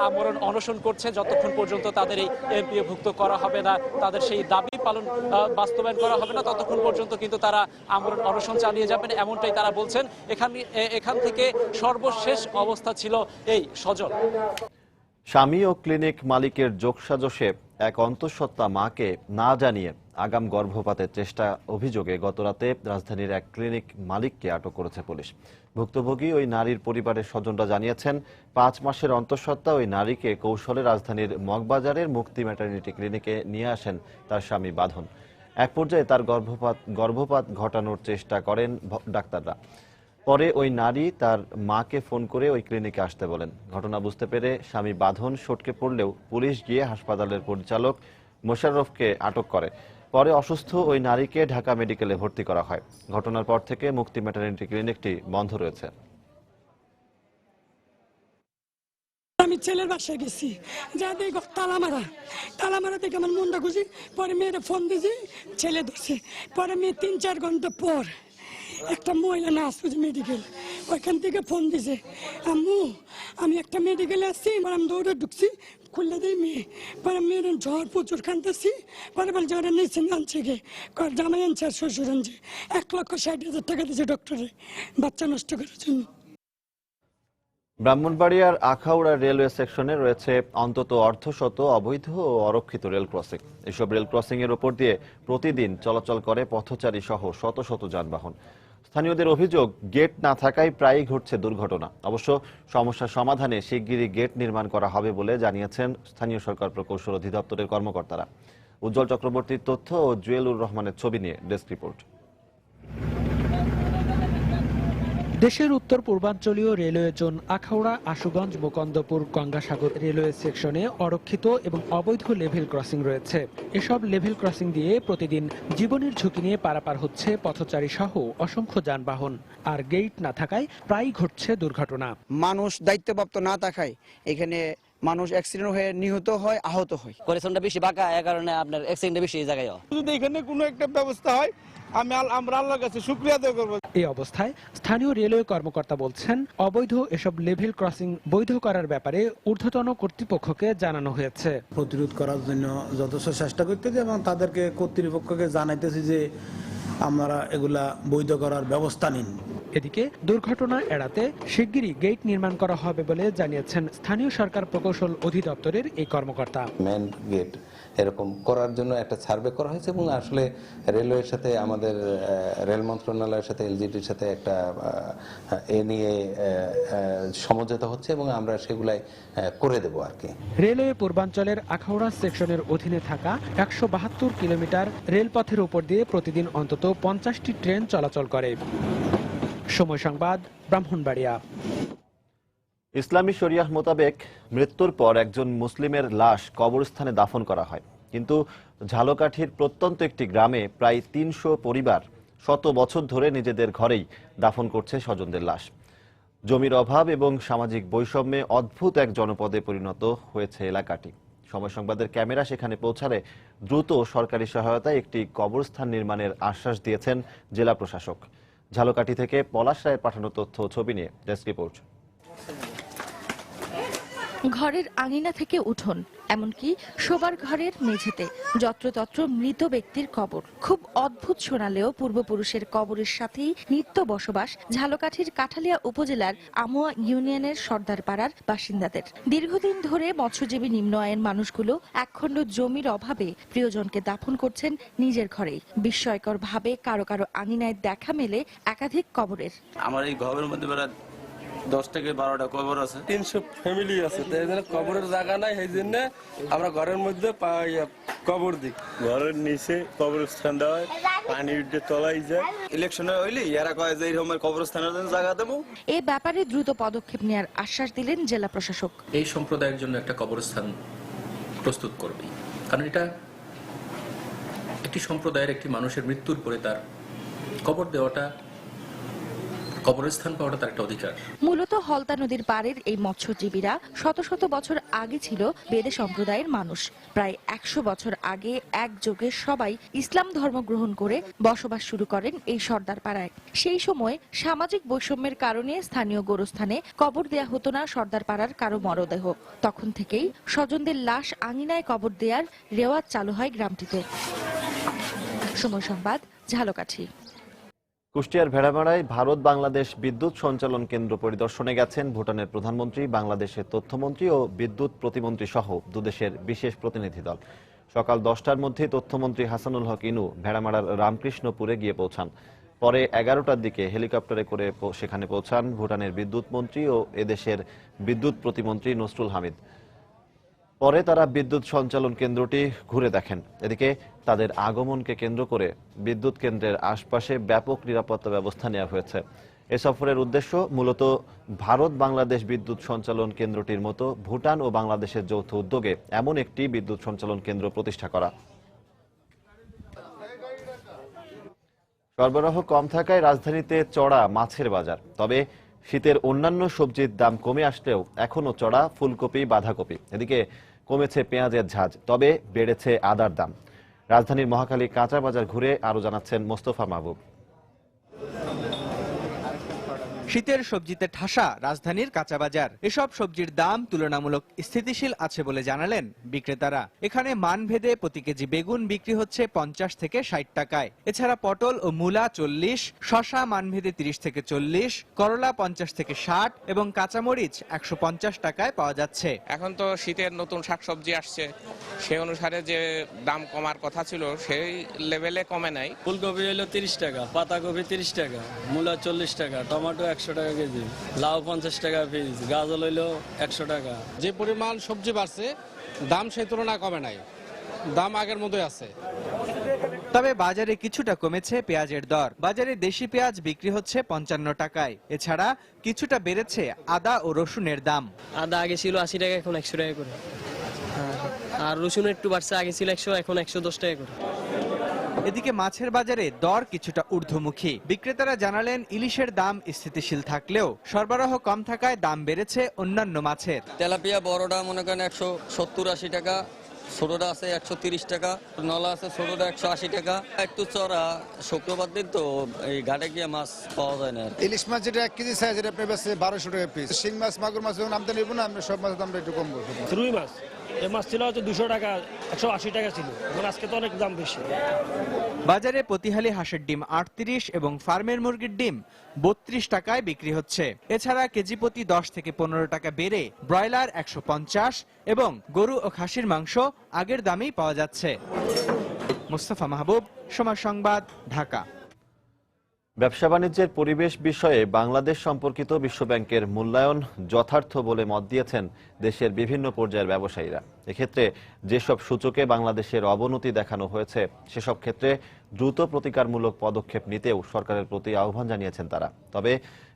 আমরণ অনশন করছে যতক্ষণ পর্যন্ত তাদের এই এমপিও ভুক্ত করা হবে না, তাদের সেই দাবি বাস্তবায়ন করা হবে না, ততক্ষণ পর্যন্ত কিন্তু তারা আমরণ অনশন চালিয়ে যাবেন, এমনটাই তারা বলছেন। এখান থেকে সর্বশেষ অবস্থা ছিল এই। সজল, স্বামী ও ক্লিনিক মালিকের যোগসাজশে এক অন্তঃসত্ত্বা মাকে না জানিয়ে আগাম গর্ভপাতের চেষ্টা অভিযোগে গতরাতে রাজধানীর এক ক্লিনিক মালিককে আটক করেছে পুলিশ। ভুক্তভোগী ওই নারীর পরিবারের স্বজনরা জানিয়েছেন 5 মাসের অন্তঃসত্ত্বা ওই নারীকে কৌশলে রাজধানীর মগবাজারের মুক্তি ম্যাটারনিটি ক্লিনিকে নিয়ে আসেন তার স্বামী বাঁধন। এক পর্যায়ে তার গর্ভপাত ঘটানোর চেষ্টা করেন ডাক্তাররা। পরে ওই নারী তার মাকে ফোন করে ওই ক্লিনিকে আসতে বলেন। ঘটনা বুঝতে পেরে স্বামী বাঁধন সটকে পড়লেও পুলিশ গিয়ে হাসপাতালের পরিচালক মোশাররফকে আটক করে। পরে অসুস্থ ওই নারীকে ঢাকা মেডিকেলে ভর্তি করা হয়। ঘটনার পর থেকে মুক্তি ম্যাটারনিটি ক্লিনিকটি বন্ধ রয়েছে। আমি ছেলের বাসায় গেছি, যা দেখো তালা মারা দেখে আমার মনটা খুশি। পরে মেয়েরা ফোন দিয়েছি, ছেলে ধরছে। পরে মেয়ে 3-4 ঘন্টা পর একটা মহিলা নার্স মেডিকেল, ওইখান থেকে ফোন দিছে, আম্মু আমি একটা মেডিকেলে আসছি। এবার আমি দৌড়ে ঢুকছি, খুললে দিই মেয়ে। পরে মেয়ের ঝড় প্রচুর কাঁদতেছি। পরে বল জ্বরে নিয়েছে আনছে গে, জামাই আনছে আর শ্বশুর আনছে। 1,60,000 টাকা দিয়েছে ডক্টরে বাচ্চা নষ্ট করার জন্য। ব্রাহ্মণবাড়িয়ার আখাউড়া রেলওয়ে সেকশনে রয়েছে অন্তত অর্ধশত অবৈধ ও অরক্ষিত রেল ক্রসিং। এসব রেল ক্রসিং এর উপর দিয়ে প্রতিদিন চলাচল করে পথচারী সহ শত শত যানবাহন। স্থানীয়দের অভিযোগ, গেট না থাকায় প্রায়ই ঘটছে দুর্ঘটনা। অবশ্য সমস্যার সমাধানে শিগগিরই গেট নির্মাণ করা হবে বলে জানিয়েছেন স্থানীয় সরকার প্রকৌশল অধিদপ্তরের কর্মকর্তারা। উজ্জ্বল চক্রবর্তীর তথ্য ও জুয়েলুর রহমানের ছবি নিয়ে ডেস্ক রিপোর্ট। দেশের উত্তর পূর্বাঞ্চলীয় railway zone Akhaura, Ashuganj, Mukundapur, Gangasagar railway সেকশনে অরক্ষিত এবং অবৈধ লেভেল ক্রসিং রয়েছে। এসব লেভেল ক্রসিং দিয়ে প্রতিদিন জীবনের ঝুঁকি নিয়ে পারাপার হচ্ছে পথচারী সহ অসংখ্য যানবাহন। আর গেট না থাকায় প্রায়ই ঘটছে দুর্ঘটনা। মানুষ দায়িত্বপ্রাপ্ত না থাকায় এখানে মানুষ অ্যাক্সিডেন্ট হয়ে নিহত হয়, আহত হয়। পরিশ্রমটা বেশি বাঁকা, এ কারণে আপনার অ্যাক্সিডেন্ট বেশি এই জায়গায়। যদি এখানে কোনো একটা ব্যবস্থা হয় আমরা আল্লাহর কাছে শুকরিয়া আদায় করব। এই অবস্থায় স্থানীয় রেলওয়ে কর্মকর্তা বলছেন, অবৈধ এসব লেভেল ক্রসিং বৈধ করার ব্যাপারে ঊর্ধ্বতন কর্তৃপক্ষকে জানানো হয়েছে। প্রতিরোধ করার জন্য যথেষ্ট চেষ্টা করতেছি এবং তাদেরকে কর্তৃপক্ষকে জানাইতেছি যে আপনারা এগুলা বৈধ করার ব্যবস্থা নিন। এদিকে দুর্ঘটনা এড়াতে শিগগিরই গেট নির্মাণ করা হবে বলে জানিয়েছেন স্থানীয় সরকার প্রকৌশল অধিদপ্তরের এই কর্মকর্তা। মেন গেট এরকম করার জন্য একটা সার্ভে করা হয়েছে এবং আসলে রেলওয়ের সাথে আমাদের রেল মন্ত্রণালয়ের সাথে এলজিটির সাথে একটা এ নিয়ে সমঝোতা হচ্ছে এবং আমরা সেগুলাই করে দেব আর কি। রেলওয়ে পূর্বাঞ্চলের আখাউড়া সেকশনের অধীনে থাকা 172 কিলোমিটার রেলপথের উপর দিয়ে প্রতিদিন অন্তত 50টি ট্রেন চলাচল করে। সময় সংবাদ, ব্রাহ্মণবাড়িয়া। ইসলামী শরিয়াহ মোতাবেক মৃত্যুর পর একজন মুসলিমের লাশ কবরস্থানে দাফন করা হয়, কিন্তু ঝালকাঠির প্রত্যন্ত একটি গ্রামে প্রায় 300 পরিবার শত বছর ধরে নিজেদের ঘরেই দাফন করছে স্বজনদের লাশ। জমির অভাব এবং সামাজিক বৈষম্যে অদ্ভুত এক জনপদে পরিণত হয়েছে এলাকাটি। সময় সংবাদের ক্যামেরা সেখানে পৌঁছালে দ্রুত সরকারি সহায়তায় একটি কবরস্থান নির্মাণের আশ্বাস দিয়েছেন জেলা প্রশাসক। ঝালকাঠি থেকে পলাশ রায়ের পাঠানো তথ্য ও ছবি নিয়ে ডেস্ক রিপোর্ট। ঘরের আঙিনা থেকে উঠোন, এমনকি শোবার ঘরের মেঝেতে যত্রতত্র মৃত ব্যক্তির কবর। খুব অদ্ভুত শোনালেও পূর্বপুরুষের কবরের সাথেই নিত্য বসবাস ঝালকাঠির কাঠালিয়া উপজেলার আমুয়া ইউনিয়নের সর্দারপাড়ার বাসিন্দাদের। দীর্ঘদিন ধরে মৎস্যজীবী নিম্ন আয়ের মানুষগুলো একখণ্ড জমির অভাবে প্রিয়জনকে দাফন করছেন নিজের ঘরেই। বিস্ময়কর ভাবে কারো কারো আঙিনায় দেখা মেলে একাধিক কবরের। আমার এই ঘরের মধ্যে 10 থেকে 12টা কবর আছে, 300 ফ্যামিলি আছে, তাই জন্য কবরের জায়গা নাই, সেই জন্য আমরা ঘরের মধ্যে কবর দিই। ঘরের নিচে কবরস্থান দেওয়া হয়, পানি উঠে তলাই যায়। ইলেকশনে হইলে এরা কয় যে এরকম কবরস্থানের জন্য জায়গা দেবো। এই ব্যাপারে দ্রুত পদক্ষেপ নেওয়ার আশ্বাস দিলেন জেলা প্রশাসক। এই সম্প্রদায়ের জন্য একটা কবরস্থান প্রস্তুত করবে, কারণ এটা একটি সম্প্রদায়ের একটি মানুষের মৃত্যুর পরে তার কবর দেওয়াটা, কবরস্থান পাওয়াটা তার একটা অধিকার। মূলত হলতা নদীর পাড়ের এই মৎস্যজীবীরা শত শত বছর আগে ছিল বেদে সম্প্রদায়ের মানুষ। প্রায় 100 বছর আগে একযোগে সবাই ইসলাম ধর্ম গ্রহণ করে বসবাস শুরু করেন এই সর্দার পাড়ায়। সেই সময় সামাজিক বৈষম্যের কারণে স্থানীয় গোরস্থানে কবর দেয়া হতো না সর্দার পাড়ার কারো মরদেহ। তখন থেকেই স্বজনদের লাশ আঙিনায় কবর দেওয়ার রেওয়াজ চালু হয় গ্রামটিতে। সময় সংবাদ, ঝালকাঠি। কুষ্টিয়ার ভেড়ামারায় ভারত বাংলাদেশ বিদ্যুৎ সঞ্চালন কেন্দ্র পরিদর্শনে গেছেন ভুটানের প্রধানমন্ত্রী, বাংলাদেশের তথ্যমন্ত্রী ও বিদ্যুৎ প্রতিমন্ত্রী সহ দুদেশের বিশেষ প্রতিনিধি দল। সকাল 10টার মধ্যে তথ্যমন্ত্রী হাসানুল হক ইনু ভেড়ামারার রামকৃষ্ণপুরে গিয়ে পৌঁছান। পরে 11টার দিকে হেলিকপ্টারে করে সেখানে পৌঁছান ভুটানের বিদ্যুৎ মন্ত্রী ও এদেশের বিদ্যুৎ প্রতিমন্ত্রী নসরুল হামিদ। পরে তারা বিদ্যুৎ সঞ্চালন কেন্দ্রটি ঘুরে দেখেন। এদিকে তাদের আগমনকে কেন্দ্র করে বিদ্যুৎ কেন্দ্রের আশপাশে ব্যাপক নিরাপত্তা ব্যবস্থা নেওয়া হয়েছে। এ সফরের উদ্দেশ্য মূলত ভারত বাংলাদেশ বিদ্যুৎ সঞ্চালন কেন্দ্রটির মতো ভুটান ও বাংলাদেশের যৌথ উদ্যোগে এমন একটি বিদ্যুৎ সঞ্চালন কেন্দ্র প্রতিষ্ঠা করা। সরবরাহ কম থাকায় রাজধানীতে চড়া মাছের বাজার। তবে শীতের অন্যান্য সবজির দাম কমে আসলেও এখনো চড়া ফুলকপি, বাঁধাকপি। এদিকে কমেছে পেঁয়াজের ঝাঁজ, তবে বেড়েছে আদার দাম। রাজধানীর মহাখালী কাঁচা বাজার ঘুরে আরো জানাচ্ছেন মোস্তফা মাহবুব। শীতের সবজিতে ঠাসা রাজধানীর কাঁচা বাজার। এসব সবজির দাম তুলনামূলক স্থিতিশীল আছে বলে জানালেন বিক্রেতারা। এখানে মানভেদে প্রতি কেজি বেগুন বিক্রি হচ্ছে 50 থেকে 60 টাকায়। এছাড়া পটল ও মূলা 40, শসা মানভেদে 30 থেকে 40, করলা 50 থেকে 60 এবং কাঁচামরিচ 150 টাকায় পাওয়া যাচ্ছে। এখন তো শীতের নতুন শাকসবজি আসছে, সেই অনুসারে যে দাম কমার কথা ছিল সেই লেভেলে কমে নাই। ফুলকপি হলো 30 টাকা, পাতাকপি 30 টাকা, মূলা 40 টাকা, টমেটো 100 টাকা কেজি, লাউ 50 টাকা পিস, গাজর হইলো 100 টাকা। যে পরিমাণ সবজি বাড়ছে দাম সেই তুলনায় কমে নাই, দাম আগের মতোই আছে। তবে বাজারে কিছুটা কমেছে পেঁয়াজের দর। বাজারে দেশি পেঁয়াজ বিক্রি হচ্ছে 55 টাকায়। এছাড়া কিছুটা বেড়েছে আদা ও রসুনের দাম। আদা আগে ছিল 80 টাকা, এখন 100 টাকা করে। আর রসুন একটু বাড়ছে, আগে ছিল 100, এখন 110 টাকা করে। এদিকে মাছের বাজারে দর কিছুটা ঊর্ধ্বমুখী। বিক্রেতারা জানালেন ইলিশের দাম স্থিতিশীল থাকলেও সরবরাহ কম থাকায় দাম বেড়েছে অন্যান্য মাছের। তেলাপিয়া বড়টা মনে করেন 170-80 টাকা, ছোটটা আছে 130 টাকা, নলা আছে ছোটটা 180 টাকা। একটু চড়া, শুক্রবার দিন তো এই ঘাটে গিয়ে মাছ পাওয়া যায় না। ইলিশ মাছ যেটা 1 কেজি সাইজ, এটা আপনার 1200 টাকা পিস। শিং মাছ, মাগুর মাছ যখন আমদানি নেব না, আমরা সব মাছের দামটা একটু কম বলবো। রুই মাছ এই মাছ ছিল হয়তো 200 টাকা 180 টাকা ছিল, এখন আজকে তো অনেক দাম বেশি। বাজারে প্রতিহালি হাঁসের ডিম 38 এবং ফার্মের মুরগির ডিম 32 টাকায় বিক্রি হচ্ছে। এছাড়া কেজি প্রতি 10 থেকে 15 টাকা বেড়ে ব্রয়লার 150 এবং গরু ও খাসির মাংস আগের দামেই পাওয়া যাচ্ছে। মুস্তাফা মাহবুব, সময় সংবাদ, ঢাকা। ব্যবসা বাণিজ্যের পরিবেশ বিষয়ে বাংলাদেশ সম্পর্কিত বিশ্বব্যাংকের মূল্যায়ন যথার্থ বলে মত দিয়েছেন দেশের বিভিন্ন পর্যায়ের ব্যবসায়ীরা। এক্ষেত্রে যেসব সূচকে বাংলাদেশের অবনতি দেখানো হয়েছে সেসব ক্ষেত্রে দ্রুত প্রতিকারমূলক পদক্ষেপ নিতেও সরকারের প্রতি আহ্বান জানিয়েছেন তারা। তবে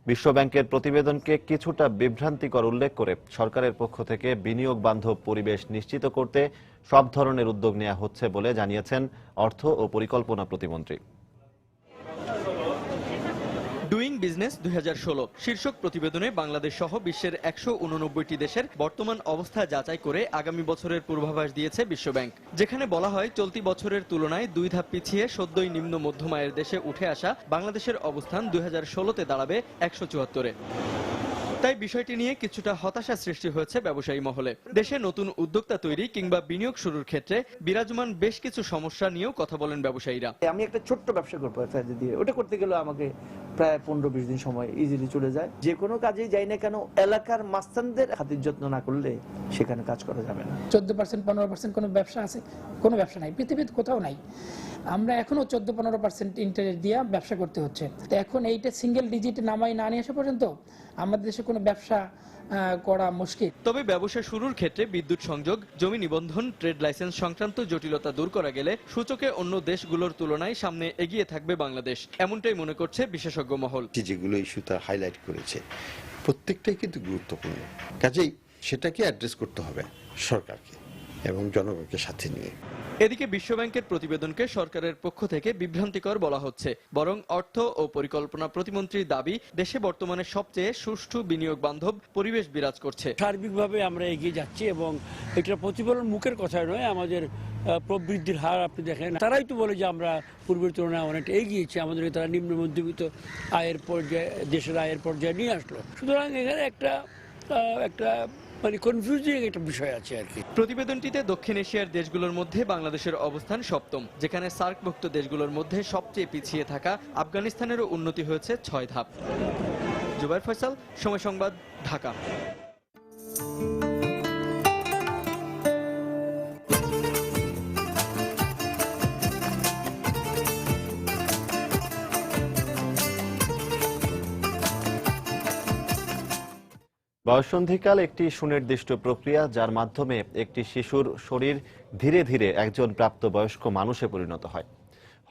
বিশ্বব্যাংকের প্রতিবেদনকে কিছুটা বিভ্রান্তিকর উল্লেখ করে সরকারের পক্ষ থেকে বিনিয়োগ বান্ধব পরিবেশ নিশ্চিত করতে সব ধরনের উদ্যোগ নেওয়া হচ্ছে বলে জানিয়েছেন অর্থ ও পরিকল্পনা প্রতিমন্ত্রী। ডুইং বিজনেস 2016 শীর্ষক প্রতিবেদনে বাংলাদেশ সহ বিশ্বের 189টি দেশের বর্তমান অবস্থা যাচাই করে আগামী বছরের পূর্বাভাস দিয়েছে বিশ্বব্যাংক, যেখানে বলা হয় চলতি বছরের তুলনায় 2 ধাপ পিছিয়ে সদ্যই নিম্ন মধ্যম আয়ের দেশে উঠে আসা বাংলাদেশের অবস্থান 2016-তে দাঁড়াবে 174-এ। তাই বিষয়টি নিয়ে কিছুটা হতাশা সৃষ্টি হয়েছে ব্যবসায়ী মহলে। দেশে নতুন উদ্যোক্তা তৈরি কিংবা বিনিয়োগ শুরুর ক্ষেত্রে বিরাজমান বেশ কিছু সমস্যা নিয়েও কথা বলেন ব্যবসায়ীরা। আমি একটা ছোট্ট ব্যবসা করবো দিয়ে, ওটা করতে গেলে আমাকে প্রায় 15-20 দিন সময় ইজিলি চলে যায়। যে কোনো কাজেই যাই না কেন এলাকার মাস্তানদের খাতির যত্ন না করলে সেখানে কাজ করা যাবে না। 14% 15% কোনো ব্যবসা আছে? কোনো ব্যবসা নাই, পৃথিবীতে কোথাও নাই। আমরা এখনো 14-15% ইন্টারেস্ট দিয়ে ব্যবসা করতে হচ্ছে। তো এখন এইটা সিঙ্গেল ডিজিটে নামাই না নিয়ে আসা পর্যন্ত আমাদের দেশে কোনো ব্যবসা করা মুশকিল। তবে ব্যবসা শুরুর ক্ষেত্রে বিদ্যুৎ সংযোগ, জমি নিবন্ধন, ট্রেড লাইসেন্স সংক্রান্ত জটিলতা দূর করা গেলে সূচকে অন্য দেশগুলোর তুলনায় সামনে এগিয়ে থাকবে বাংলাদেশ, এমনটাই মনে করছে বিশেষজ্ঞ মহল। যেগুলো ইস্যুটা হাইলাইট করেছে প্রত্যেকটাই কিন্তু গুরুত্বপূর্ণ, কাজেই সেটাকে অ্যাড্রেস করতে হবে সরকারকে এবং জনগণকে সাথে নিয়ে। এদিকে বিশ্বব্যাংকের প্রতিবেদনকে সরকারের পক্ষ থেকে বিভ্রান্তিকর বলা হচ্ছে, বরং অর্থ ও পরিকল্পনা প্রতিমন্ত্রীর দাবি দেশে বর্তমানে সবচেয়ে সুষ্ঠু বিনিয়োগ বান্ধব পরিবেশ বিরাজ করছে। সার্বিকভাবে আমরা এগিয়ে যাচ্ছি এবং এটা প্রতিফলন মুখের কথা নয়, আমাদের প্রবৃদ্ধির হার আপনি দেখেন, তারাই তো বলে যে আমরা পূর্বের তুলনায় অনেকটা এগিয়েছি, আমাদেরকে তারা নিম্ন মধ্যবিত্ত আয়ের পর্যায়ে, দেশের আয়ের পর্যায়ে নিয়ে আসলো। সুতরাং এখানে একটা মানে কনফিউজিং একটা বিষয় আছে আর কি। প্রতিবেদনটিতে দক্ষিণ এশিয়ার দেশগুলোর মধ্যে বাংলাদেশের অবস্থান সপ্তম, যেখানে সার্কভুক্ত দেশগুলোর মধ্যে সবচেয়ে পিছিয়ে থাকা আফগানিস্তানেরও উন্নতি হয়েছে 6 ধাপ। জুবাইর ফয়সাল, সময় সংবাদ, ঢাকা। বয়ঃসন্ধিকাল একটি সুনির্দিষ্ট প্রক্রিয়া, যার মাধ্যমে একটি শিশুর শরীর ধীরে ধীরে একজন প্রাপ্তবয়স্ক মানুষে পরিণত হয়।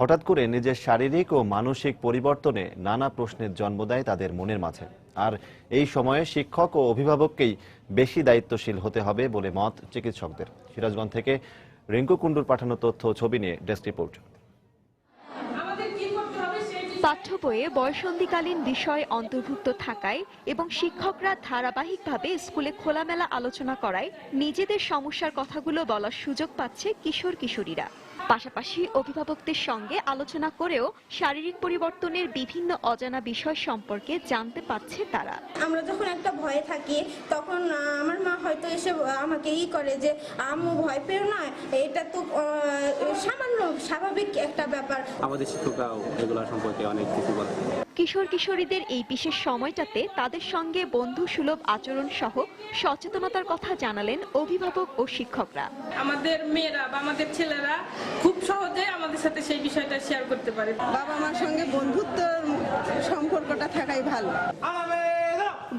হঠাৎ করে নিজের শারীরিক ও মানসিক পরিবর্তনে নানা প্রশ্নের জন্ম দেয় তাদের মনের মাঝে। আর এই সময়ে শিক্ষক ও অভিভাবককেই বেশি দায়িত্বশীল হতে হবে বলে মত চিকিৎসকদের। সিরাজগঞ্জ থেকে রিঙ্কু কুণ্ডুর পাঠানো তথ্য ও ছবি নিয়ে ডেস্ক রিপোর্ট। পাঠ্য বইয়ে বয়ঃসন্ধিকালীন বিষয় অন্তর্ভুক্ত থাকায় এবং শিক্ষকরা ধারাবাহিকভাবে স্কুলে খোলামেলা আলোচনা করায় নিজেদের সমস্যার কথাগুলো বলার সুযোগ পাচ্ছে কিশোর কিশোরীরা। পাশাপাশি অভিভাবকদের সঙ্গে আলোচনা করেও শারীরিক পরিবর্তনের বিভিন্ন অজানা বিষয় সম্পর্কে জানতে পারছে তারা। আমরা যখন একটা ভয়ে থাকি তখন আমার মা হয়তো এসে আমাকে করে যে আম্মু ভয় পেও না, এটা তো সামান্য স্বাভাবিক একটা ব্যাপার। আমাদের শিক্ষকরাও এগুলো সম্পর্কে অনেক কিছু বলে। কিশোর কিশোরীদের এই বিশেষ সময়টাতে তাদের সঙ্গে বন্ধু সুলভ আচরণ সহ সচেতনতার কথা জানালেন অভিভাবক ও শিক্ষকরা। আমাদের মেয়েরা বা আমাদের ছেলেরা খুব সহজে আমাদের সাথে সেই বিষয়টা শেয়ার করতে পারে। বাবা মার সঙ্গে বন্ধুত্ব সম্পর্কটা থাকাই ভালো।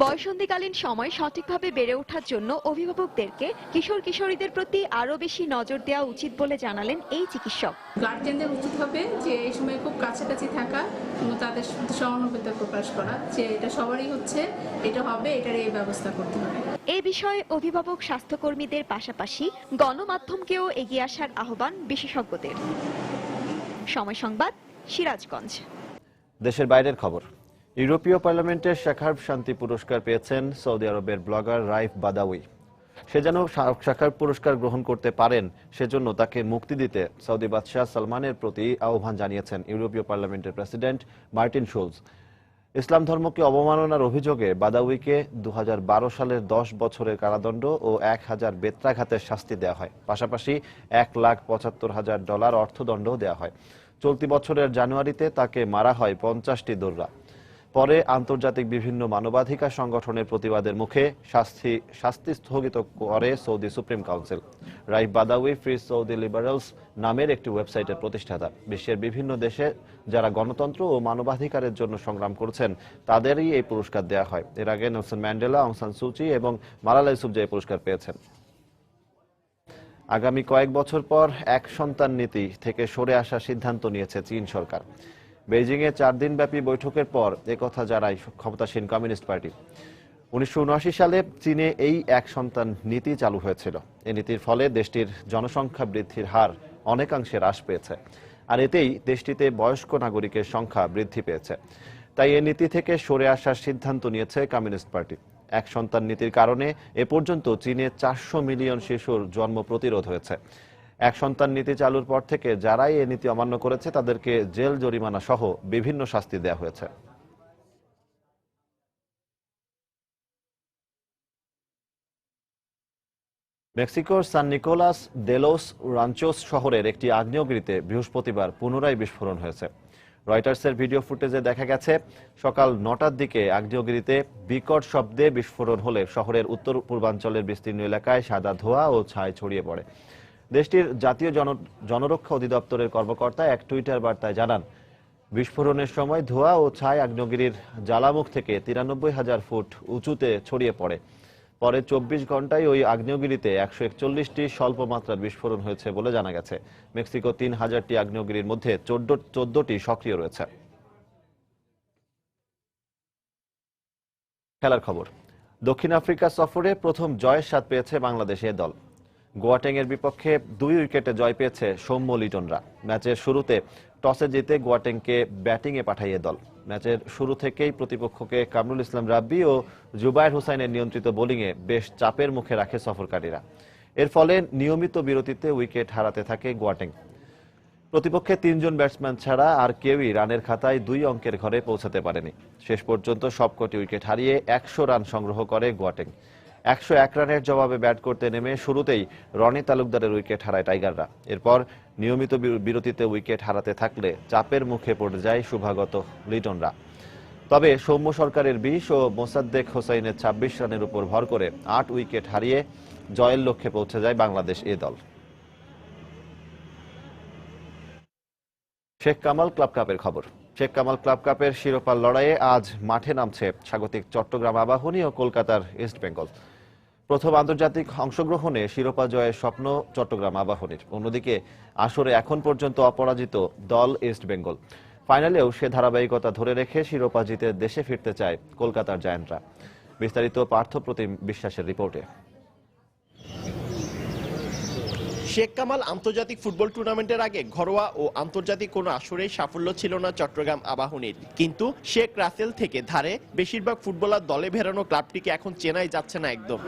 বয়ঃসন্ধিকালীন সময় সঠিকভাবে বেড়ে ওঠার জন্য অভিভাবকদেরকে কিশোর কিশোরীদের প্রতি আরো বেশি নজর দেওয়া উচিত বলে জানালেন এই চিকিৎসক। গার্জেনদের উচিত হবে যে এই সময় খুব কাছাকাছি থাকা এবং তাদের সহানুভূতি প্রকাশ করা, যে এটা সবারই হচ্ছে, এটা হবে, এটার এই ব্যবস্থা করতে হবে। এই বিষয়ে অভিভাবক, স্বাস্থ্যকর্মীদের পাশাপাশি গণমাধ্যমকেও এগিয়ে আসার আহ্বান বিশেষজ্ঞদের। সময় সংবাদ, সিরাজগঞ্জ। দেশের বাইরের খবর। ইউরোপীয় পার্লামেন্টের শাখারভ শান্তি পুরস্কার পেয়েছেন সৌদি আরবের ব্লগার রাইফ বাদাউই। সে যেন শাখারভ পুরস্কার গ্রহণ করতে পারেন সেজন্য তাকে মুক্তি দিতে সৌদি বাদশাহ সালমানের প্রতি আহ্বান জানিয়েছেন ইউরোপীয় পার্লামেন্টের প্রেসিডেন্ট মার্টিন শুলজ। ইসলাম ধর্মকে অবমাননার অভিযোগে বাদাউইকে 2012 সালের 10 বছরের কারাদণ্ড ও 1000 বেত্রাঘাতের শাস্তি দেওয়া হয়। পাশাপাশি $1,75,000 অর্থদণ্ডও দেওয়া হয়। চলতি বছরের জানুয়ারিতে তাকে মারা হয় 50টি দোররা। পরে আন্তর্জাতিক বিভিন্ন মানবাধিকার সংগঠনের প্রতিবাদের মুখে শাস্তি স্থগিত করে Saudi supreme council. Raif Badawi free Saudi liberals নামের একটি ওয়েবসাইটের প্রতিষ্ঠাতা। বিশ্বের বিভিন্ন দেশে যারা গণতন্ত্র ও মানবাধিকারের জন্য সংগ্রাম করেছেন তাদেরই এই পুরস্কার দেওয়া হয়। এর আগে নেলসন ম্যান্ডেলা, অং সান সু চি এবং মালালা ইউসুফজাই এই পুরস্কার পেয়েছেন। আগামী কয়েক বছর পর এক সন্তান নীতি থেকে সরে আসার সিদ্ধান্ত নিয়েছে চীন সরকার। বেইজিংয়ে 4 দিনব্যাপী বৈঠকের পর একথা জানায় ক্ষমতাসীন কমিউনিস্ট পার্টি। 1979 সালে চীনে এই এক সন্তান নীতি চালু হয়েছিল। এই নীতির ফলে দেশটির জনসংখ্যা বৃদ্ধির হার অনেকাংশে হ্রাস পেয়েছে, আর এতেই দেশটিতে বয়স্ক নাগরিকের সংখ্যা বৃদ্ধি পেয়েছে। তাই এই নীতি থেকে সরে আসার সিদ্ধান্ত নিয়েছে কমিউনিস্ট পার্টি। এক সন্তান নীতির কারণে এ পর্যন্ত চীনে 400 মিলিয়ন শিশুর জন্ম প্রতিরোধ হয়েছে। এক সন্তান নীতি চালুর পর থেকে যারাই এই নীতি অমান্য করেছে তাদেরকে জেল জরিমানা সহ বিভিন্ন শাস্তি দেওয়া হয়েছে। মেক্সিকোর সান নিকোলাস দে লস রাঞ্চোস শহরের একটি আগ্নেয়গিরিতে বৃহস্পতিবার পুনরায় বিস্ফোরণ হয়েছে। রয়টার্সের ভিডিও ফুটেজে দেখা গেছে সকাল 9টার দিকে আগ্নেয়গিরিতে বিকট শব্দে বিস্ফোরণ হলে শহরের উত্তর পূর্বাঞ্চলের বিস্তীর্ণ এলাকায় সাদা ধোঁয়া ও ছাই ছড়িয়ে পড়ে। দেশটির জাতীয় জনরক্ষা অধিদপ্তরের কর্মকর্তা এক টুইটার বার্তায় জানান, বিস্ফোরণের সময় ধোঁয়া ও ছাই আগ্নেয়গিরির জ্বালামুখ থেকে 93,000 ফুট উঁচুতে ছড়িয়ে পড়ে। পরে 24 ঘন্টায় ওই আগ্নেয়গিরিতে 141টি স্বল্প মাত্রার বিস্ফোরণ হয়েছে বলে জানা গেছে। মেক্সিকো 3000টি আগ্নেয়গিরির মধ্যে 14টি সক্রিয় রয়েছে। খেলার খবর। দক্ষিণ আফ্রিকা সফরে প্রথম জয়ের স্বাদ পেয়েছে বাংলাদেশের দল। গোয়াটেং এর বিপক্ষে 2 উইকেটে জয় পেয়েছে সৌম্য লিটনরা। ম্যাচের শুরুতে টসে জিতে গোয়াটেংকে ব্যাটিংয়ে পাঠায় দল। ম্যাচের শুরু থেকেই প্রতিপক্ষকে কামরুল ইসলাম রাব্বি ও জুবায়ের হোসাইনের নিয়ন্ত্রিত বোলিংয়ে বেশ চাপের মুখে রাখে সফরকারীরা। এর ফলে নিয়মিত বিরতিতে উইকেট হারাতে থাকে গোয়াটেং। প্রতিপক্ষে 3 জন ব্যাটসম্যান ছাড়া আর কেউই রানের খাতায় 2 অঙ্কের ঘরে পৌঁছাতে পারেনি। শেষ পর্যন্ত সবকটি উইকেট হারিয়ে 100 রান সংগ্রহ করে গোয়াটেং। 101 রানের জবাবে ব্যাট করতে নেমে শুরুতেই রনি তালুকদারের উইকেট হারায় টাইগাররা। এরপর নিয়মিত বিরতিতে উইকেট হারাতে থাকলে চাপের মুখে পড়ে যায় শুভাগত লিটনরা। তবে সৌম্য সরকারের 20 ও মোসাদ্দেক হোসাইনের 26 রানের উপর ভর করে 8 উইকেট হারিয়ে জয়ের লক্ষ্যে পৌঁছে যায় বাংলাদেশ এ দল। শেখ কামাল ক্লাব কাপের খবর। শেখ কামাল ক্লাব কাপের শিরোপার লড়াইয়ে আজ মাঠে নামছে স্বাগতিক চট্টগ্রাম আবাহনী ও কলকাতার ইস্ট বেঙ্গল। প্রথম আন্তর্জাতিক অংশগ্রহণে শিরোপা জয়ের স্বপ্ন চট্টগ্রাম আবাহনীর। অন্যদিকে আসরে এখন পর্যন্ত অপরাজিত দল ইস্ট বেঙ্গল। ফাইনালেও সে ধারাবাহিকতা ধরে রেখে শিরোপা জিতে দেশে ফিরতে চায় কলকাতার জায়ান্টরা। বিস্তারিত পার্থপ্রতিম বিশ্বাসের রিপোর্টে। শেখ কামাল আন্তর্জাতিক ফুটবল টুর্নামেন্টের আগে ঘরোয়া ও আন্তর্জাতিক কোনো আসরেই সাফল্য ছিল না চট্টগ্রাম আবাহনীর। কিন্তু শেখ রাসেল থেকে ধারে বেশিরভাগ ফুটবলার দলে ভেড়ানো ক্লাবটিকে এখন চেনাই যাচ্ছে না একদম।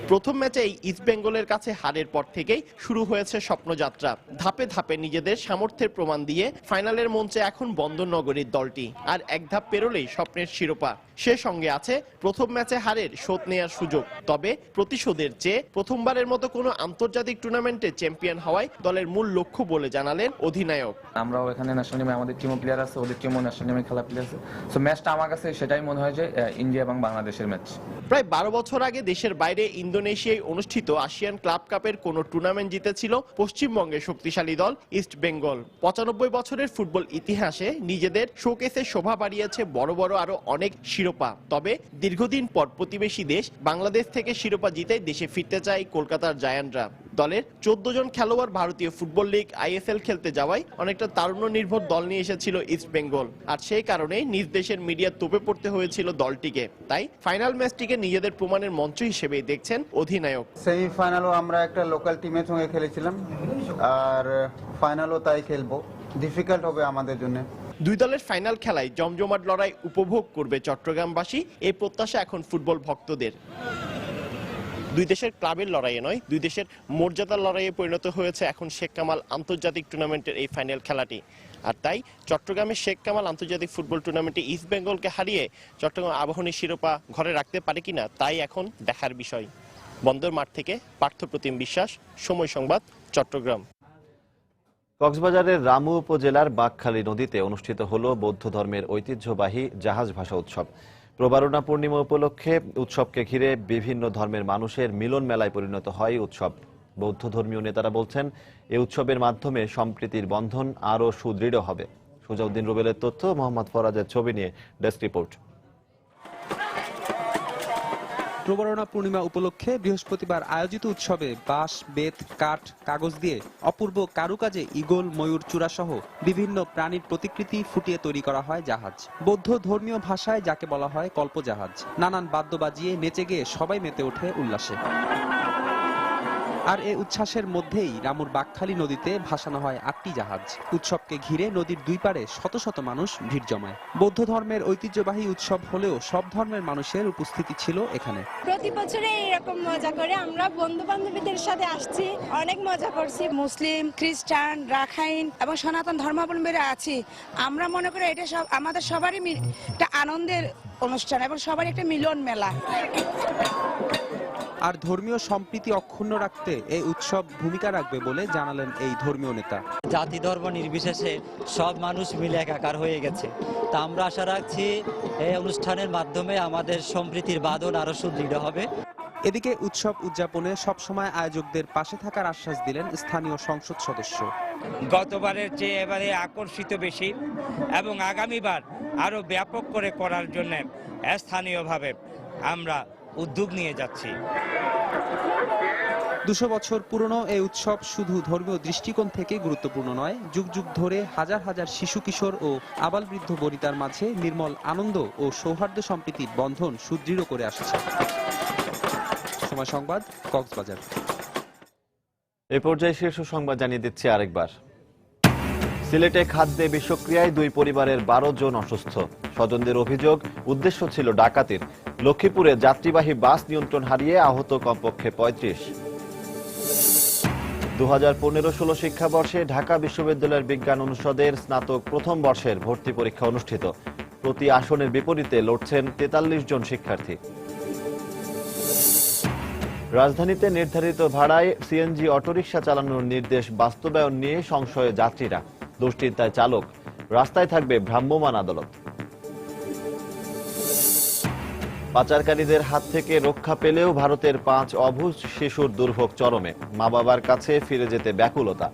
প্রথম ম্যাচে ইস্ট বেঙ্গলের কাছে হারের পর থেকেই শুরু হয়েছে স্বপ্নযাত্রা। ধাপে ধাপে নিজেদের সামর্থ্যের প্রমাণ দিয়ে ফাইনালের মঞ্চে এখন বন্দরনগরীর দলটি। আর এক ধাপ পেরোলেই স্বপ্নের শিরোপা। সে সঙ্গে আছে প্রথম ম্যাচে হারের শোধ নেয়ার সুযোগ। তবে প্রতিশোধের চেয়ে প্রথমবারের মতো কোনো আন্তর্জাতিক টুর্নামেন্টে চ্যাম্পিয়ন হওয়াই দলের মূল লক্ষ্য বলে জানালেন অধিনায়ক। আমরাও এখানে ন্যাশনাল টিমে আমাদের টিমও প্লেয়ার আছে, ওদের টিমও ন্যাশনাল টিমে খেলা প্লেয়ার আছে। সো ম্যাচটা আমার কাছে সেটাই মনে হয় যে ইন্ডিয়া এবং বাংলাদেশের ম্যাচ। প্রায় 12 বছর আগে দেশের বাইরে ইন্দোনেশিয়ায় অনুষ্ঠিত আসিয়ান ক্লাব কাপের কোন টুর্নামেন্ট জিতেছিল পশ্চিমবঙ্গের শক্তিশালী দল ইস্ট বেঙ্গল। 95 বছরের ফুটবল ইতিহাসে নিজেদের শোকেসে শোভা বাড়িয়েছে বড় বড় আরো অনেক শিরোপা। তবে দীর্ঘদিন পর প্রতিবেশী দেশ বাংলাদেশ থেকে শিরোপা জিতে দেশে ফিরতে চায় কলকাতার জায়ান্টরা। দলের 14 জন খেলোয়াড় ভারতীয় ফুটবল লিগ আইএসএল খেলতে যাওয়ায় অনেকটা তারুণ্য নির্ভর দল নিয়ে এসেছিল ইস্ট বেঙ্গল। আর সেই কারণে নিজ দেশের মিডিয়া তোপে পড়তে হয়েছিল দলটিকে। তাই ফাইনাল ম্যাচটিকে নিজেদের প্রমাণের মঞ্চ হিসেবেই দেখছেন অধিনায়ক। সেমিফাইনালও আমরা একটা লোকাল টিমের সঙ্গে খেলেছিলাম, আর ফাইনালও তাই খেলবো। ডিফিকাল্ট হবে আমাদের জন্য। দুই দলের ফাইনাল খেলায় জমজমাট লড়াই উপভোগ করবে চট্টগ্রামবাসী, এই প্রত্যাশা এখন ফুটবল ভক্তদের। দুই দেশের ক্লাবের লড়াইয়ে নয়, দুই দেশের মর্যাদার লড়াইয়ে পরিণত হয়েছে এখন শেখ কামাল আন্তর্জাতিক টুর্নামেন্টের এই ফাইনাল খেলাটি। আর তাই চট্টগ্রামের শেখ কামাল আন্তর্জাতিক ফুটবল টুর্নামেন্টে ইস্ট বেঙ্গলকে হারিয়ে চট্টগ্রাম আবাহনী শিরোপা ঘরে রাখতে পারে কিনা তাই এখন দেখার বিষয়। বন্দর মাঠ থেকে পার্থপ্রতিম বিশ্বাস, সময় সংবাদ, চট্টগ্রাম। কক্সবাজারের রামু উপজেলার বাঁকখালী নদীতে অনুষ্ঠিত হল বৌদ্ধ ধর্মের ঐতিহ্যবাহী জাহাজ ভাসা উৎসব। প্রবারণা পূর্ণিমা উপলক্ষে উৎসবকে ঘিরে বিভিন্ন ধর্মের মানুষের মিলন মেলায় পরিণত হয় উৎসব। বৌদ্ধ ধর্মীয় নেতারা বলছেন, এই উৎসবের মাধ্যমে সম্প্রীতির বন্ধন আরও সুদৃঢ় হবে। সুজাউদ্দিন রুবেলের তথ্য, মোহাম্মদ ফরাজের ছবি নিয়ে ডেস্ক রিপোর্ট। প্রবারণা পূর্ণিমা উপলক্ষে বৃহস্পতিবার আয়োজিত উৎসবে বাঁশ, বেত, কাঠ, কাগজ দিয়ে অপূর্ব কারুকাজে ঈগল, ময়ূর চূড়া সহ বিভিন্ন প্রাণীর প্রতিকৃতি ফুটিয়ে তৈরি করা হয় জাহাজ। বৌদ্ধ ধর্মীয় ভাষায় যাকে বলা হয় কল্পজাহাজ। নানান বাদ্য বাজিয়ে নেচে গেয়ে সবাই মেতে ওঠে উল্লাসে। আর এই উচ্ছ্বাসের মধ্যেই রামুর বাঁকখালী নদীতে ভাসানো হয় 8টি জাহাজ। উৎসবকে ঘিরে নদীর দুই পারে শত শত মানুষ ভিড় জমায়। বৌদ্ধ ধর্মের ঐতিহ্যবাহী উৎসব হলেও সব ধর্মের মানুষের উপস্থিতি ছিল এখানে। প্রতি বছরে এরকম মজা করে আমরা বন্ধু বান্ধবীদের সাথে আসছি, অনেক মজা করছি। মুসলিম, খ্রিস্টান, রাখাইন এবং সনাতন ধর্মাবলম্বীরা আছি। আমরা মনে করি এটা সব আমাদের সবারই একটা আনন্দের অনুষ্ঠান এবং সবারই একটা মিলন মেলা। আর ধর্মীয় সম্প্রীতি অক্ষুণ্ণ রাখতে এই উৎসব ভূমিকা রাখবে বলে জানালেন এই ধর্মীয় নেতা। জাতি ধর্ম নির্বিশেষে সব মানুষ মিলে একাকার হয়ে গেছে। তা আমরা আশা রাখছি এই অনুষ্ঠানের মাধ্যমে আমাদের সম্প্রীতির বাঁধন আরো সুদৃঢ় হবে। এদিকে উৎসব উদযাপনে সবসময় আয়োজকদের পাশে থাকার আশ্বাস দিলেন স্থানীয় সংসদ সদস্য। গতবারের চেয়ে এবারে আকর্ষিত বেশি এবং আগামীবার আরো ব্যাপক করে করার জন্য স্থানীয়ভাবে আমরা উদ্যোগ নিয়ে যাচ্ছি। 200 বছর পুরনো এই উৎসব শুধু ধর্মীয় দৃষ্টিকোণ থেকে গুরুত্বপূর্ণ নয়, যুগ যুগ ধরে হাজার হাজার শিশু কিশোর ও আবালবৃদ্ধ বনিতার মাঝে নির্মল আনন্দ ও সৌহার্দ্য সম্প্রীতির বন্ধন সুদৃঢ় করে আসছে। সময় সংবাদ, কক্সবাজার। এই পর্যায়ে শীর্ষ সংবাদ জানিয়ে দিচ্ছি আরেকবার। সিলেটে খাদ্যে বিষক্রিয়ায় 2 পরিবারের 12 জন অসুস্থ। স্বজনদের অভিযোগ, উদ্দেশ্য ছিল ডাকাতির। লক্ষ্মীপুরে যাত্রীবাহী বাস নিয়ন্ত্রণ হারিয়ে আহত কমপক্ষে 35। 2015-16 শিক্ষাবর্ষে ঢাকা বিশ্ববিদ্যালয়ের বিজ্ঞান অনুষদের স্নাতক প্রথম বর্ষের ভর্তি পরীক্ষা অনুষ্ঠিত। প্রতি আসনের বিপরীতে লড়ছেন 43 জন শিক্ষার্থী। রাজধানীতে নির্ধারিত ভাড়ায় সিএনজি অটোরিকশা চালানোর নির্দেশ বাস্তবায়ন নিয়ে সংশয়ে যাত্রীরা। দুশ্চিন্তায় চালক। রাস্তায় থাকবে ভ্রাম্যমাণ আদালত। পাচারকারীদের হাত থেকে রক্ষা পেলেও ভারতের 5 অবুঝ শিশুর দুর্ভোগ চরমে। মা বাবার কাছে ফিরে যেতে ব্যাকুলতা।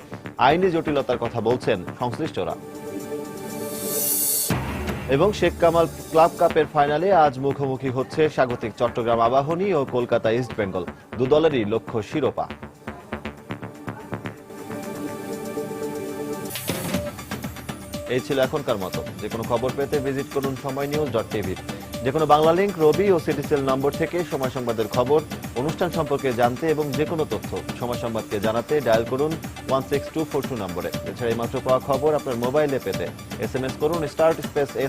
আইনি জটিলতার কথা বলছেন সংশ্লিষ্টরা। এবং শেখ কামাল ক্লাব কাপের ফাইনালে আজ মুখোমুখি হচ্ছে স্বাগতিক চট্টগ্রাম আবাহনী ও কলকাতা ইস্ট বেঙ্গল। 2 দলেরই লক্ষ্য শিরোপা। এই ছিল এখনকার মতো। যে কোনো খবর পেতে ভিজিট করুন সময়নিউজ.tv। যে কোনো বাংলা লিংক, রবি ও সিটিসেল নম্বর থেকে সময় সংবাদের খবর, অনুষ্ঠান সম্পর্কে জানতে এবং যে কোনো তথ্য সময় সংবাদকে জানাতে ডায়াল করুন 16242 নম্বরে। এছাড়া এই মাত্র পাওয়া খবর আপনার মোবাইলে পেতে SMS করুন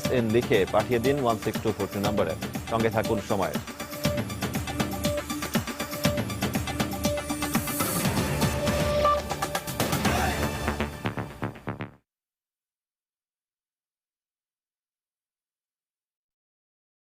*SN লিখে পাঠিয়ে দিন 16242 নম্বরে। সঙ্গে থাকুন সময়।